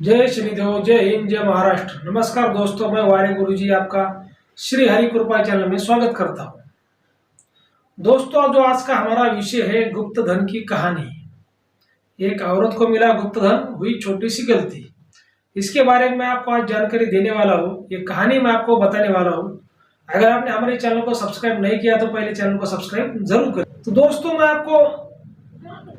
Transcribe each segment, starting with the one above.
जय शनिदेव, जय हिंद, जय महाराष्ट्र। नमस्कार दोस्तों, मैं वारे गुरुजी आपका श्री हरि कृपा चैनल में स्वागत करता हूँ। दोस्तों, जो आज का हमारा विषय है गुप्त धन की कहानी। एक औरत को मिला गुप्त धन, हुई छोटी सी गलती। इसके बारे में मैं आपको आज जानकारी देने वाला हूँ। ये कहानी मैं आपको बताने वाला हूँ। अगर आपने हमारे चैनल को सब्सक्राइब नहीं किया तो पहले चैनल को सब्सक्राइब जरूर करें। तो दोस्तों, मैं आपको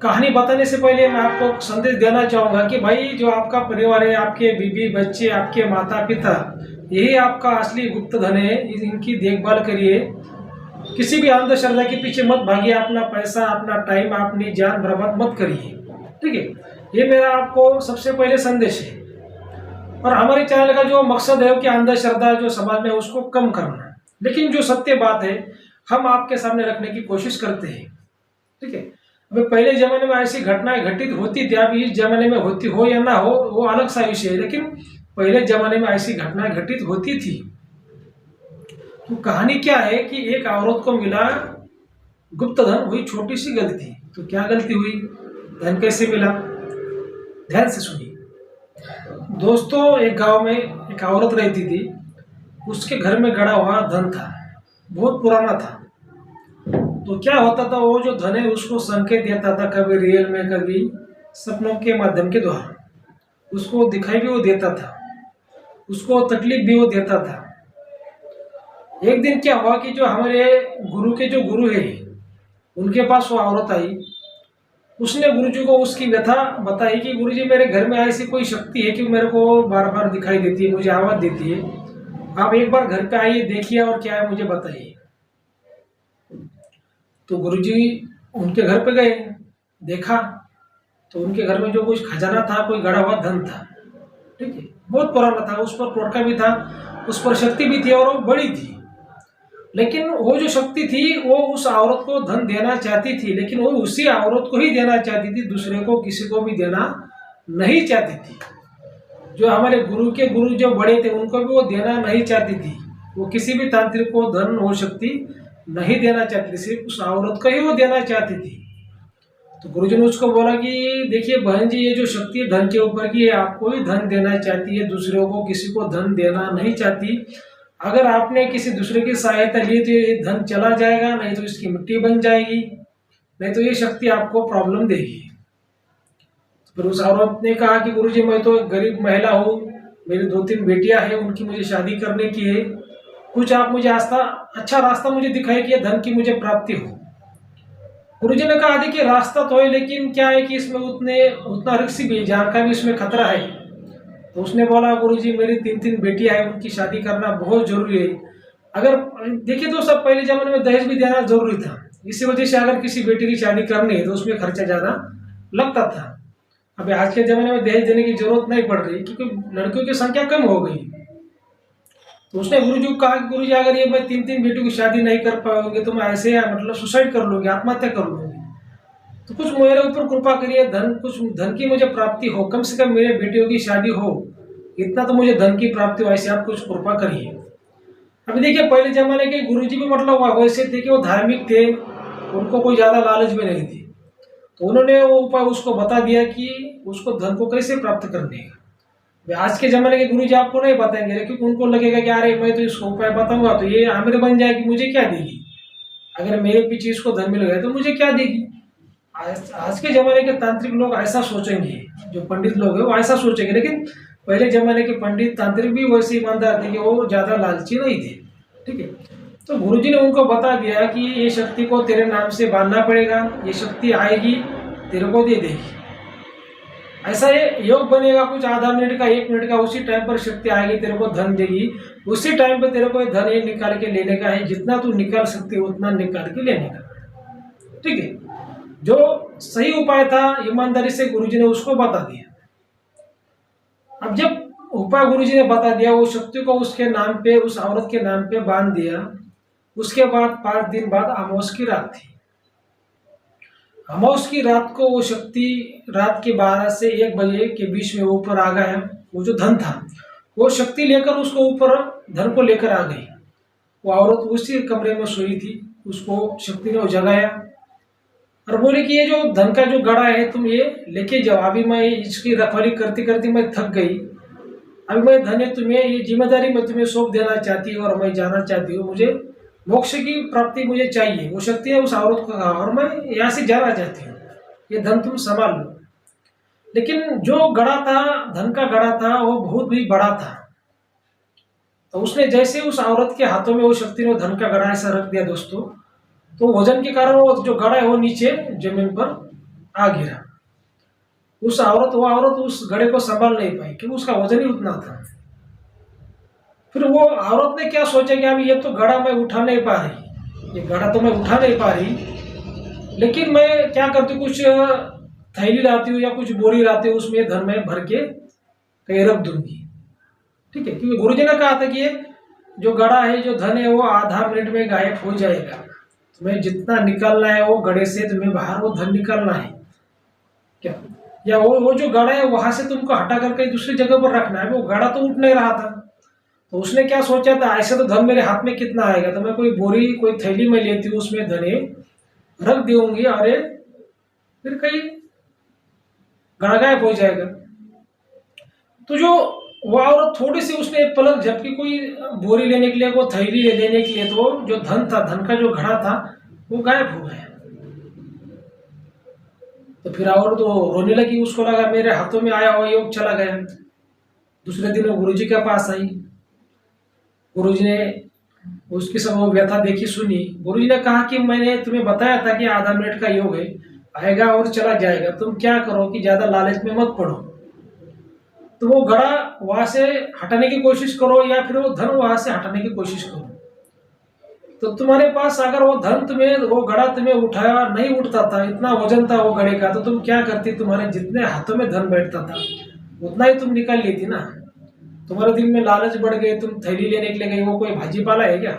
कहानी बताने से पहले मैं आपको संदेश देना चाहूंगा कि भाई, जो आपका परिवार है, आपके बीवी बच्चे, आपके माता पिता, यही आपका असली गुप्त धन है। इनकी देखभाल करिए। किसी भी अंधश्रद्धा के पीछे मत भागिए। अपना पैसा, अपना टाइम, अपनी जान बर्बाद मत करिए। ठीक है, ये मेरा आपको सबसे पहले संदेश है। और हमारे चैनल का जो मकसद है कि अंधश्रद्धा जो समाज में उसको कम करना, लेकिन जो सत्य बात है हम आपके सामने रखने की कोशिश करते हैं। ठीक है, अभी पहले जमाने में ऐसी घटनाएं घटित होती थी। अब इस जमाने में होती हो या ना हो वो अलग सा विषय है, लेकिन पहले जमाने में ऐसी घटनाएं घटित होती थी। तो कहानी क्या है कि एक औरत को मिला गुप्त धन, हुई छोटी सी गलती। तो क्या गलती हुई, धन कैसे मिला, ध्यान से सुनिए। दोस्तों, एक गांव में एक औरत रहती थी। उसके घर में गड़ा हुआ धन था, बहुत पुराना था। तो क्या होता था, वो जो धन है उसको संकेत देता था, कभी रियल में, कभी सपनों के माध्यम के द्वारा। उसको दिखाई भी वो देता था, उसको तकलीफ भी वो देता था। एक दिन क्या हुआ कि जो हमारे गुरु के जो गुरु है, उनके पास वो औरत आई। उसने गुरुजी को उसकी व्यथा बताई कि गुरुजी, मेरे घर में ऐसी कोई शक्ति है कि मेरे को बार बार दिखाई देती है, मुझे आवाज देती है। आप एक बार घर पे आइए, देखिए और क्या है मुझे बताइए। तो गुरुजी उनके घर पे गए, देखा तो उनके घर में जो कुछ खजाना था, कोई गड़ा हुआ धन था। ठीक है, बहुत पुराना था, उस पर टोटका भी था, उस पर शक्ति भी थी और वो बड़ी थी। लेकिन वो जो शक्ति थी वो उस औरत को धन देना चाहती थी, लेकिन वो उसी औरत को ही देना चाहती थी, दूसरे को किसी को भी देना नहीं चाहती थी। जो हमारे गुरु के गुरु जो बड़े थे उनको भी वो देना नहीं चाहती थी। वो किसी भी तांत्रिक को धन हो शक्ति नहीं देना चाहती थी, सिर्फ उस औरत को ही वो देना चाहती थी। तो गुरुजी ने उसको बोला कि देखिए बहन जी, ये जो शक्ति है धन के ऊपर की, आपको ही धन देना चाहती है, दूसरों को किसी को धन देना नहीं चाहती। अगर आपने किसी दूसरे की सहायता ली तो ये धन चला जाएगा, नहीं तो इसकी मिट्टी बन जाएगी, नहीं तो ये शक्ति आपको प्रॉब्लम देगी। फिर उस औरत ने कहा कि गुरुजी, मैं तो एक गरीब महिला हूँ, मेरी 2-3 बेटियां हैं, उनकी मुझे शादी करने की है। कुछ आप मुझे अच्छा रास्ता मुझे दिखाए कि धन की मुझे प्राप्ति हो। गुरुजी ने कहा देखिए, रास्ता तो है, लेकिन क्या है कि इसमें उतना रिस्क भी, जान का भी इसमें खतरा है। तो उसने बोला, गुरुजी मेरी 3-3 बेटियां हैं, उनकी शादी करना बहुत जरूरी है। अगर देखिए तो सब पहले जमाने में दहेज भी देना जरूरी था। इसी वजह से अगर किसी बेटी की शादी करनी है तो उसमें खर्चा ज्यादा लगता था। अभी आज के जमाने में दहेज देने की जरूरत नहीं पड़ रही, क्योंकि लड़कियों की संख्या कम हो गई। तो उसने गुरुजी को कहा कि गुरुजी, अगर ये मैं 3-3 बेटियों की शादी नहीं कर पाऊंगी तो मैं ऐसे मतलब सुसाइड कर लूंगी, आत्महत्या कर लूंगी। तो कुछ मेरे ऊपर कृपा करिए, कुछ धन की मुझे प्राप्ति हो, कम से कम मेरे बेटियों की शादी हो, इतना तो मुझे धन की प्राप्ति हो, ऐसे आप कुछ कृपा करिए। अभी देखिए, पहले जमाने के गुरुजी भी मतलब वैसे थे कि वो धार्मिक थे, उनको कोई ज्यादा लालच भी नहीं थी। तो उन्होंने वो उपाय उसको बता दिया कि उसको धन को कैसे प्राप्त करने का। आज के जमाने के गुरुजी आपको नहीं बताएंगे, क्योंकि उनको लगेगा कि अरे मैं तो इसको उपाय बताऊंगा तो ये आमिर बन जाएगी, मुझे क्या देगी, अगर मेरे पीछे इसको धन मिल गया तो मुझे क्या देगी। आज के जमाने के तांत्रिक लोग ऐसा सोचेंगे, जो पंडित लोग हैं वो ऐसा सोचेंगे। लेकिन पहले जमाने के पंडित तांत्रिक भी वैसे ईमानदार थे कि वो ज्यादा लालची नहीं थे। ठीक है, तो गुरुजी ने उनको बता दिया कि ये शक्ति को तेरे नाम से बांधना पड़ेगा, ये शक्ति आएगी तेरे को दे देगी। ऐसा ये योग बनेगा, कुछ आधा मिनट का 1 मिनट का, उसी टाइम पर शक्ति आएगी, तेरे को धन देगी। उसी टाइम पे तेरे को धन ये निकाल के लेने का है, जितना तू निकाल सकते हो उतना निकाल के लेने का। ठीक है, जो सही उपाय था ईमानदारी से गुरुजी ने उसको बता दिया। अब जब उपाय गुरुजी ने बता दिया, वो शक्ति को उसके नाम पे, उस औरत के नाम पे बांध दिया। उसके बाद 5 दिन बाद अमावस की रात थी। अमावस की रात को वो शक्ति रात के 12 से 1 बजे के बीच में ऊपर आ गया। वो जो धन था वो शक्ति लेकर उसको ऊपर धन को लेकर आ गई। वो औरत उसी कमरे में सोई थी, उसको शक्ति ने जगाया। और बोले कि ये जो धन का जो गड़ा है तुम ये लेके जाओ, अभी मैं इसकी रखवाली करती करती मैं थक गई, अभी मैं धन है तुम्हें ये जिम्मेदारी मैं तुम्हें सौंप देना चाहती हूँ और मैं जाना चाहती हूँ, मुझे मोक्ष की प्राप्ति मुझे चाहिए, वो शक्ति है उस औरत को कहा, और मैं यहाँ से जाना चाहती हूँ, ये धन तुम संभाल लो। लेकिन जो गड़ा था, धन का गड़ा था, वो बहुत भी बड़ा था। तो उसने जैसे उस औरत के हाथों में वो शक्ति ने धन का गड़ा ऐसा रख दिया दोस्तों, तो वजन के कारण वो जो गड़ा है वो नीचे जमीन पर आ गिरा। वो औरत उस गड़े को संभाल नहीं पाई क्योंकि उसका वजन ही उतना था। फिर वो औरत ने क्या सोचा कि अब ये तो गड़ा मैं उठा नहीं पा रही, ये गड़ा तो मैं उठा नहीं पा रही, लेकिन मैं क्या करती, कुछ थैली लाती हूँ या कुछ बोरी लाती हूँ, उसमें धन में भर के कहीं रख दूंगी। ठीक है, क्योंकि गुरुजी ने कहा था कि ये जो गड़ा है, जो धन है, वो आधा मिनट में गायब हो जाएगा। तुम्हें जितना निकालना है वो गड़े से तुम्हें बाहर वो धन निकालना है क्या, या वो जो गड़ा है वहां से तुमको हटा कर कहीं दूसरी जगह पर रखना है। वो गड़ा तो उठ नहीं रहा था, तो उसने क्या सोचा था, ऐसे तो धन मेरे हाथ में कितना आएगा, तो मैं कोई बोरी कोई थैली में लेती हूँ, उसमें धने रख दूंगी और ये फिर कहीं गड़ा गायब हो जाएगा। तो जो वो औरत थोड़ी सी उसने पलक झपकी, कोई बोरी लेने के लिए, वो थैली लेने के लिए, तो जो धन था, धन का जो घड़ा था, वो गायब हो गया। तो फिर और तो रोने लगी, उसको लगा मेरे हाथों में आया हुआ योग चला गया। दूसरे दिन वो गुरुजी के पास आई, गुरुजी ने उसकी सब वो व्यथा देखी सुनी। गुरुजी ने कहा कि मैंने तुम्हें बताया था कि आधा मिनट का योग है, आएगा और चला जाएगा, तुम क्या करो कि ज्यादा लालच में मत पड़ो। तो वो घड़ा वहां से हटाने की कोशिश करो या फिर वो धन वहां से हटाने की कोशिश करो। तो तुम्हारे पास अगर वो धन तुम्हें, वो घड़ा तुम्हें उठाया नहीं उठता था, इतना वजन था वो घड़े का, तो तुम क्या करती, तुम्हारे जितने हाथों में धन बैठता था उतना ही तुम निकाल लेती ना। तुम्हारे दिल में लालच बढ़ गई, तुम थैली लेने के लिए गई, वो कोई भाजी पाला है क्या,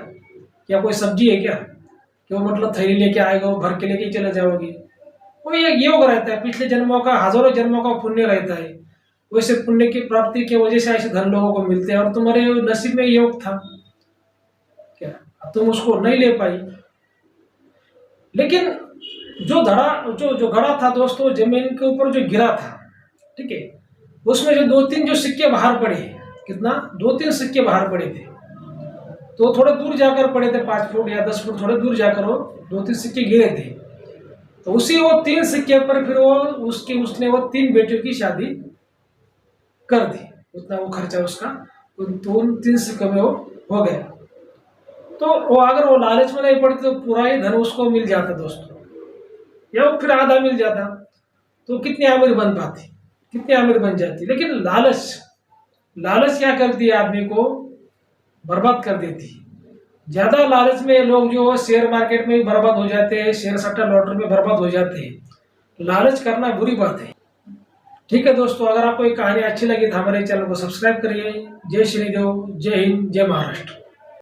या कोई सब्जी है क्या कि वो मतलब थैली लेके आएगा, वो भर के लेके चले जाओगी। वो ये योग रहता है, पिछले जन्मों का, हजारों जन्मों का पुण्य रहता है, वैसे पुण्य की प्राप्ति की वजह से ऐसे धन लोगों को मिलते हैं, और तुम्हारे नसीब में योग था क्या, तुम उसको नहीं ले पाई। लेकिन जो जो घड़ा था दोस्तों, जमीन के ऊपर जो गिरा था, ठीक है, उसमें जो 2-3 जो सिक्के बाहर पड़े, कितना 2-3 सिक्के बाहर पड़े थे, तो थोड़े दूर जाकर पड़े थे, 5 फुट या 10 फुट थोड़े दूर जाकर वो 2-3 सिक्के गिरे थे। तो उसी वो 3 सिक्के पर फिर वो उसने वो 3 बेटियों की शादी कर दी, उतना वो खर्चा उसका तो उन 3 सिक्कों में वो हो गया। तो वो अगर वो लालच में नहीं पड़ती तो पूरा ही धन उसको मिल जाता दोस्तों, या वो फिर आधा मिल जाता, तो कितनी अमीर बन पाती, कितनी अमीर बन जाती। लेकिन लालच क्या करती है, आदमी को बर्बाद कर देती है। ज्यादा लालच में लोग जो शेयर मार्केट में भी बर्बाद हो जाते हैं, शेयर सट्टा लॉटरी में बर्बाद हो जाते हैं। लालच करना बुरी बात है। ठीक है दोस्तों, अगर आपको ये कहानी अच्छी लगी तो हमारे चैनल को सब्सक्राइब करिए। जय श्री देव, जय हिंद, जय महाराष्ट्र।